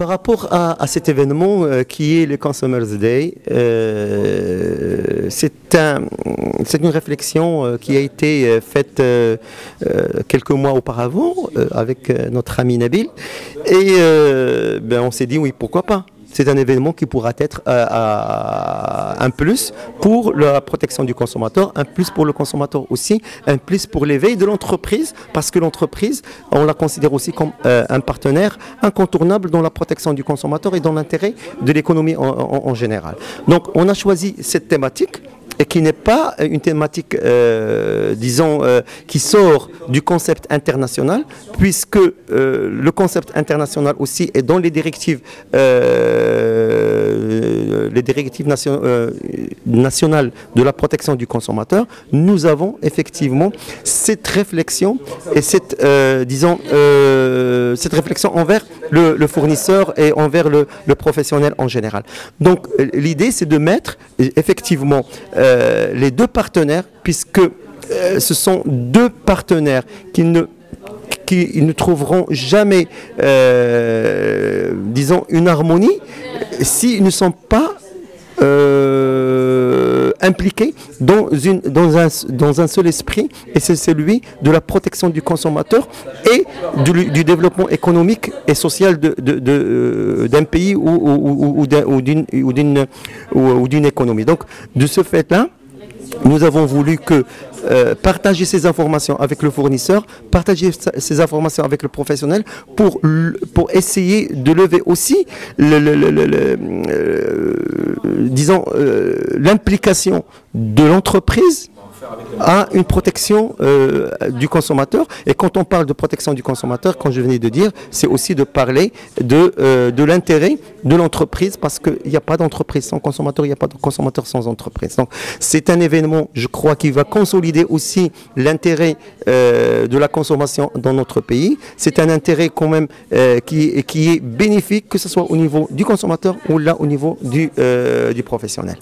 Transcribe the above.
par rapport à cet événement qui est le Consumers Day, c'est une réflexion qui a été faite quelques mois auparavant avec notre ami Nabil et on s'est dit oui, pourquoi pas. C'est un événement qui pourra être un plus pour la protection du consommateur, un plus pour le consommateur aussi, un plus pour l'éveil de l'entreprise, parce que l'entreprise, on la considère aussi comme un partenaire incontournable dans la protection du consommateur et dans l'intérêt de l'économie en général. Donc on a choisi cette thématique, et qui n'est pas une thématique, disons, qui sort du concept international, puisque le concept international aussi est dans les directives nationales de la protection du consommateur. Nous avons effectivement cette réflexion et cette, disons, cette réflexion envers le fournisseur et envers le professionnel en général. Donc l'idée, c'est de mettre effectivement les deux partenaires, puisque ce sont deux partenaires qui ne trouveront jamais, disons, une harmonie s'ils ne sont pas impliqués dans un seul esprit, et c'est celui de la protection du consommateur et du développement économique et social d'un pays ou d'une économie. Donc, de ce fait-là, nous avons voulu partager ces informations avec le fournisseur, partager ces informations avec le professionnel pour essayer de lever aussi disons, l'implication de l'entreprise à une protection du consommateur. Et quand on parle de protection du consommateur, comme je venais de dire, c'est aussi de parler de l'intérêt de l'entreprise, parce qu'il n'y a pas d'entreprise sans consommateur, il n'y a pas de consommateur sans entreprise. Donc c'est un événement, je crois, qui va consolider aussi l'intérêt de la consommation dans notre pays. C'est un intérêt quand même qui est bénéfique, que ce soit au niveau du consommateur ou là au niveau du professionnel.